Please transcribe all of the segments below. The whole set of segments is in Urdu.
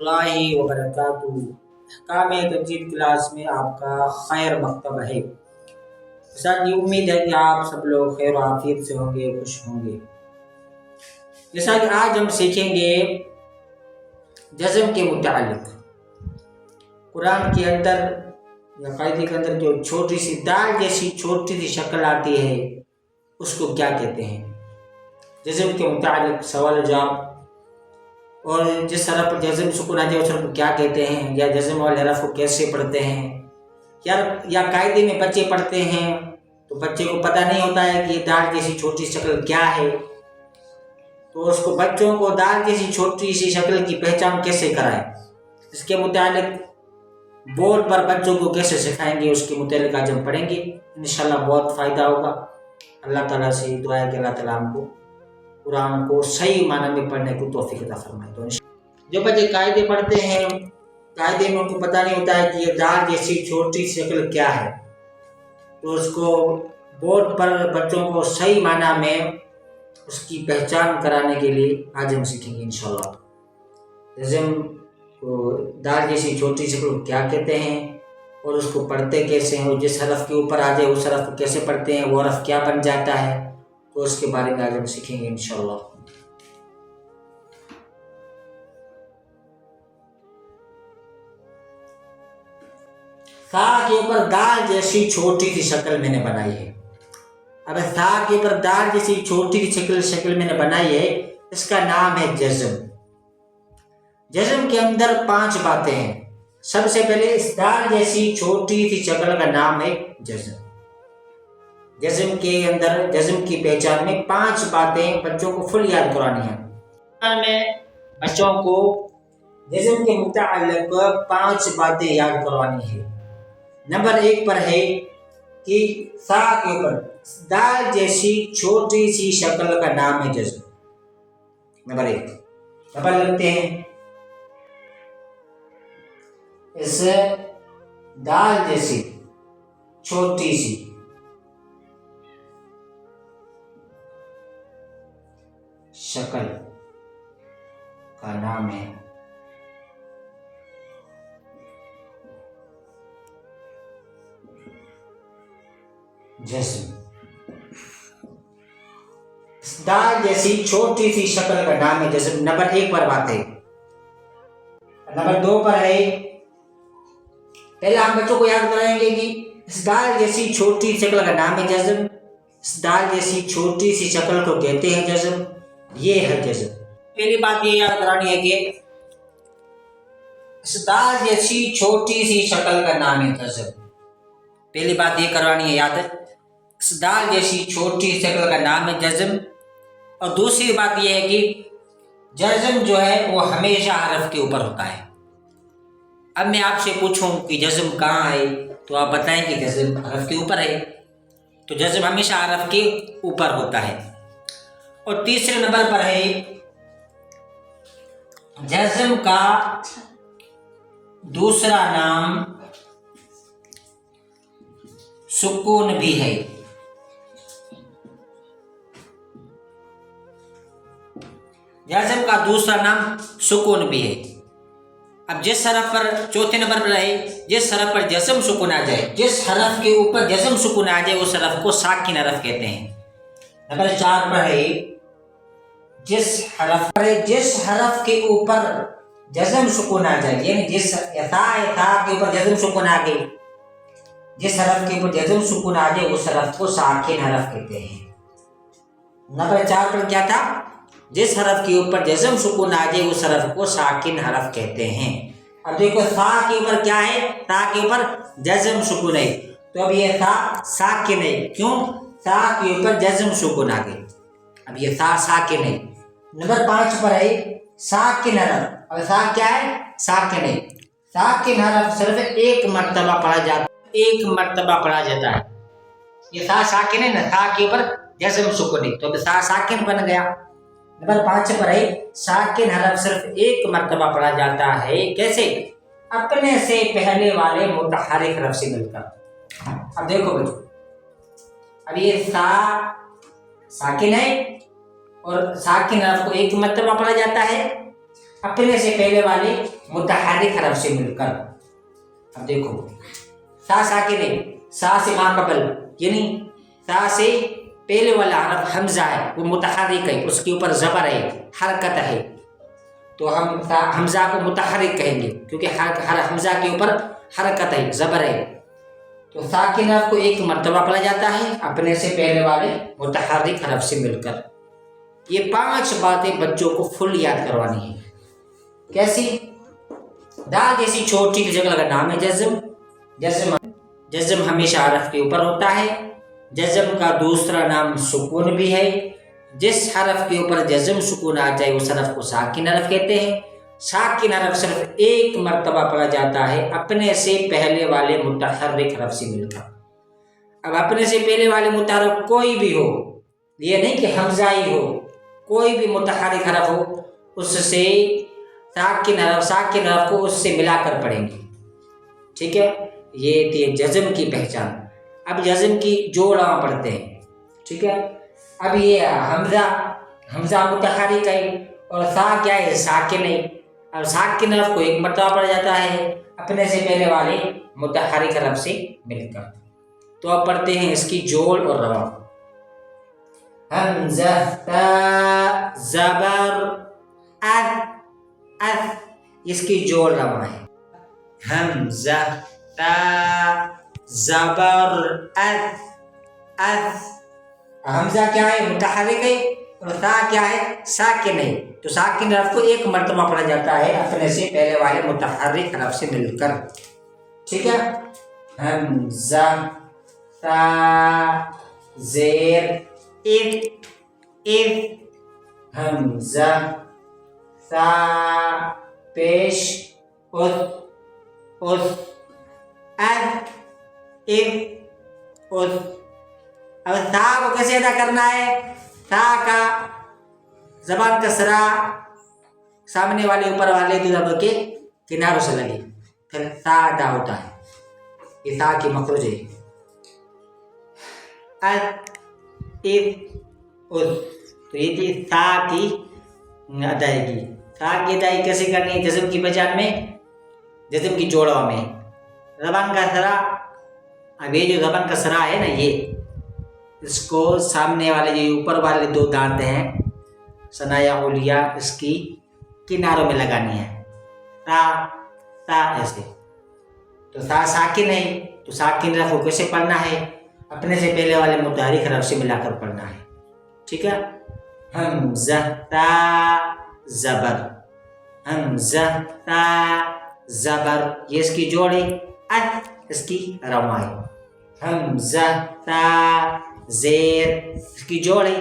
اللہ وبرکاتہ۔ احکام تجوید کلاس میں آپ کا خیر مکتب ہے۔ ساتھ یہ امید ہے کہ آپ سب لوگ خیر و عافیت سے ہوں گے، خوش ہوں گے۔ جیسا کہ آج ہم سیکھیں گے جزم کے متعلق۔ قرآن کے اندر یا قاعدے کے اندر جو چھوٹی سی دال جیسی چھوٹی سی شکل آتی ہے اس کو کیا کہتے ہیں؟ جزم کے متعلق سوال و جواب، اور جس حرف پر جزم سکون آ جائے اس حرف کو کیا کہتے ہیں، یا جزم والے حرف کو کیسے پڑھتے ہیں، یا قاعدے میں بچے پڑھتے ہیں تو بچے کو پتہ نہیں ہوتا ہے کہ یہ دال جیسی چھوٹی شکل کیا ہے، تو اس کو بچوں کو دال جیسی چھوٹی سی شکل کی پہچان کیسے کرائیں، اس کے متعلق بورڈ پر بچوں کو کیسے سکھائیں گے، اس کے متعلق آج ہم پڑھیں گے۔ انشاءاللہ بہت فائدہ ہوگا۔ اللہ تعالیٰ سے دعا ہے کہ اللہ تعالیٰ ہم کو قرآن کو صحیح معنی میں پڑھنے کو توفیق عطا فرمائے۔ تو جو بچے قاعدے پڑھتے ہیں، قاعدے میں ان کو پتہ نہیں ہوتا ہے کہ یہ دال جیسی چھوٹی شکل کیا ہے، تو اس کو بورڈ پر بچوں کو صحیح معنی میں اس کی پہچان کرانے کے لیے آج ہم سیکھیں گے انشاءاللہ۔ جزم کو دال جیسی چھوٹی شکل کو کیا کہتے ہیں اور اس کو پڑھتے کیسے ہیں، اور جس حرف کے اوپر آ جائے اس حرف کو کیسے پڑھتے ہیں، وہ حرف کیا بن جاتا ہے، تو اس کے بارے میں آج ہم سیکھیں گے انشاءاللہ۔ سا کے اوپر دال جیسی چھوٹی سی شکل میں نے بنائی ہے۔ اب سا کے اوپر دال جیسی چھوٹی سی شکل میں نے بنائی ہے، اس کا نام ہے جزم۔ جزم کے اندر 5 باتیں ہیں۔ سب سے پہلے اس دال جیسی چھوٹی سی شکل کا نام ہے جزم۔ جزم کے اندر جزم کی پہچان میں 5 باتیں بچوں کو فل یاد کرانی ہیں۔ میں بچوں کو جزم کے متعلق 5 باتیں یاد کروانی ہے۔ نمبر 1 پر ہے کہ سا کے اوپر دال جیسی چھوٹی سی شکل کا نام ہے جزم۔ نمبر 1 نمبر لگتے ہیں، اس دال جیسی چھوٹی سی شکل کا نام ہے جزم۔ دال جیسی چھوٹی سی شکل کا نام ہے جزم۔ نمبر 1 پر بات ہے۔ نمبر 2 پر ہے، پہلے ہم بچوں کو یاد کرائیں گے کہ اس دال جیسی چھوٹی شکل کا نام ہے جزم، اس دال جیسی چھوٹی سی شکل کو کہتے ہیں جزم، یہ ہے جزم۔ پہلی بات یہ یاد کرانی ہے کہ اس دال جیسی چھوٹی سی شکل کا نام ہے جزم۔ پہلی بات یہ کروانی ہے یاد ہے، اس دال جیسی چھوٹی شکل کا نام ہے جزم۔ اور دوسری بات یہ ہے کہ جزم جو ہے وہ ہمیشہ حرف کے اوپر ہوتا ہے۔ اب میں آپ سے پوچھوں کہ جزم کہاں ہے تو آپ بتائیں کہ جزم حرف کے اوپر ہے، تو جزم ہمیشہ حرف کے اوپر ہوتا ہے۔ اور تیسرے نمبر پر ہے، جزم کا دوسرا نام سکون بھی ہے۔ جزم کا دوسرا نام سکون بھی ہے۔ اب جس حرف پر چوتھے نمبر پر ہے، جس حرف پر جزم سکون آ جائے، جس حرف کے اوپر جزم سکون آ جائے اس حرف کو ساکن حرف کہتے ہیں۔ نمبر 4 پر ہے، جس حرف کے اوپر جزم سکون آ جائے، یعنی جس تا کے اوپر جزم سکون آ گئی، جس حرف کے اوپر جزم سکون آ جائے اس حرف کو ساکن حرف کہتے ہیں۔ نمبر 4 پر کیا تھا؟ جس حرف کے اوپر جزم سکون آ جائے اس حرف کو ساکن حرف کہتے ہیں۔ اب دیکھو سا کے اوپر کیا ہے، تا کے اوپر جزم سکون ہے، تو اب یہ سا ساکن ہے۔ کیوں؟ سا کے اوپر جزم سکون آ گئی، اب یہ سا ساکن ہے۔ نمبر 5 پر ہے ساکن حرف۔ اب سا کیا ہے؟ ساکن ہے۔ ساکن حرف صرف ایک مرتبہ پڑھا جاتا ہے۔ یہ سا ساکن ہے نا، سا کے اوپر جزم سکون ہے، تو اب سا ساکن بن گیا۔ نمبر 5 پر ہے ساکن حرف صرف ایک مرتبہ پڑھا جاتا ہے، کیسے؟ اپنے سے پہلے والے متحرک حرف سے مل کر۔ اب دیکھو بچوں، اب یہ سا ساکن ہے اور ساکن حرف کو ایک مرتبہ پڑھا جاتا ہے، اپنے سے پہلے والے متحرک حرف سے مل کر. اب دیکھو سا ساکن ہے، سا سے ما قبل یعنی سا سے پہلے والا حرف حمزہ ہے، وہ متحرک ہے، اس کے اوپر زبر ہے، حرکت ہے، تو ہم حمزہ کو متحرک کہیں گے کیونکہ ہر حمزہ کے اوپر حرکت ہے، زبر ہے. تو ساکن حرف کو ایک مرتبہ پڑھا جاتا ہے اپنے سے پہلے والے متحرک حرف سے مل کر. یہ 5 باتیں بچوں کو فل یاد کروانی ہے. کیسی؟ دال جیسی چھوٹی جگہ کا نام ہے جزم. جزم ہمیشہ حرف کے اوپر ہوتا ہے. جزم کا دوسرا نام سکون بھی ہے. جس حرف کے اوپر جزم سکون آ جائے اس حرف کو ساکن حرف کہتے ہیں. ساکن حرف صرف ایک مرتبہ پڑھا جاتا ہے اپنے سے پہلے والے متحرک حرف سے مل کر. اب اپنے سے پہلے والے متحرک کوئی بھی ہو، یہ نہیں کہ حمزہ ہی ہو، کوئی بھی متحرک حرف ہو، اس سے ساکن حرف کو اس سے ملا کر پڑھیں گے. ٹھیک ہے، یہ تھی جزم کی پہچان. اب جزم کی جوڑا پڑھتے ہیں. ٹھیک ہے، اب یہ حمزہ متحرک ہے اور سا کیا ہے؟ ساکن ہے. اب ساکن حرف کو ایک مرتبہ پڑھا جاتا ہے اپنے سے پہلے والے متحرک حرف سے مل کر. تو اب پڑھتے ہیں اس کی جوڑ اور رواں. حمزہ تا زبر اث، اس کی جوڑ رواں ہے. حمزہ تا زبر اث. حمزہ کیا ہے؟ متحرک ہے اور تا کیا ہے؟ ساکن ہے. تو ساکن حرف کو ایک مرتبہ پڑھا جاتا ہے اپنے سے پہلے والے متحرک حرف سے مل کر. ٹھیک ہے، حمزہ تا زیر اف. حمزہ تا پیش اس اف. اب تا کو کیسے ادا کرنا ہے؟ تا کا زبان کا سرا سامنے والے اوپر والے دو زبانوں کے کناروں سے لگے، پھر تا ادا ہوتا ہے. یہ تا کی مخرج ہے. تو یہ تھی تا کی ادائیگی. تا کی ادائیگی کیسے کرنی ہے؟ جزم کی پہچان میں، جزم کی جوڑوں میں زبان کا سرا. اب یہ جو زبان کا سرا ہے نا، یہ اس کو سامنے والے جو اوپر والے 2 دانت ہیں ثنایا علیہ، اس کی کناروں میں لگانی ہے. تا ایسے. تو تا ساکن ہے تو ساکن حرف کو کیسے پڑھنا ہے؟ اپنے سے پہلے والے متحرک حرف سے ملا کر پڑھنا ہے. ٹھیک ہے، حمزہ تا زبر، حمزہ تا زبر، یہ اس کی جوڑ ہے. اس کی رواں ہے. حمزہ تا زیر، اس کی جوڑ ہے.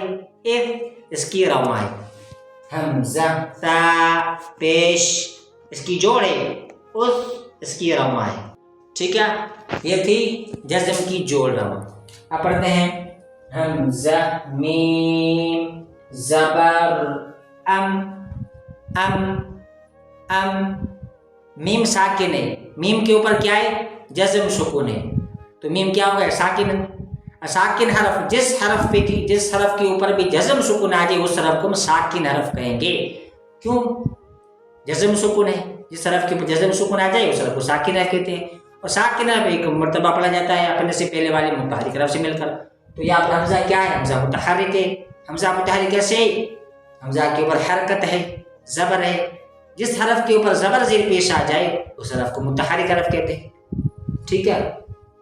اس کی رواں ہے. حمزہ تا پیش، اس کی جوڑ ہے. اس کی رواں ہے. ٹھیک ہے، یہ تھی جزم کی جوڑ رواں. اب پڑھتے ہیں حمزہ میم زبر میم ساکن ہے. میم کے اوپر کیا ہے؟ جزم سکون ہے. تو میم کیا ہوگا؟ ساکن. ساکن حرف جس حرف کے اوپر بھی جزم سکون آ جائے اس حرف کو ہم ساکن حرف کہیں گے. کیوں؟ جزم سکون ہے، جس حرف کے اوپر جزم سکون آ جائے اس حرف کو ساکن حرف کہتے ہیں. اور ساکن حرف ایک مرتبہ پڑھا جاتا ہے اپنے سے پہلے والے متحرک حرف سے مل کر. تو یہاں پر حمزہ کیا ہے؟ حمزہ متحرک ہے. حمزہ متحرک کیسے؟ حمزہ کے اوپر حرکت ہے، زبر ہے. جس حرف کے اوپر زبر زیر پیش آ جائے اس حرف کو متحرک حرف کہتے ہیں. ٹھیک ہے،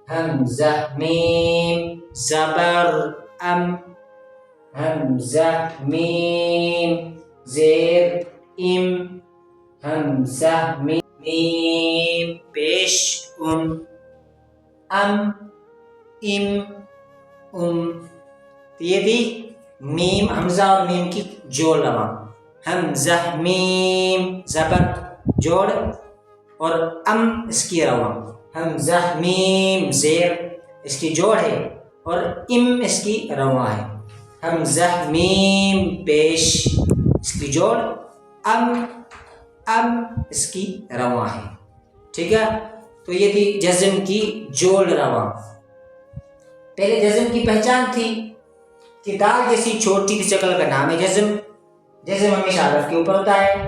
حمزہ میم زبر حمزہ میم زیر حمزہ میم پیش تو یہ بھی میم، حمزہ اور میم کی جوڑ رواں. حمزہ میم زبر جوڑ اور اس کی رواں. حمزہ میم زیر، اس کی جوڑ ہے اور اس کی رواں ہے. حمزہ میم پیش، اس کی جوڑ اس کی رواں ہے. ٹھیک ہے، تو یہ تھی جزم کی جوڑ رواں. پہلے جزم کی پہچان تھی کہ دال جیسی چھوٹی سی شکل کا نام ہے جزم. جزم ہمیشہ حرف کے اوپر ہوتا ہے.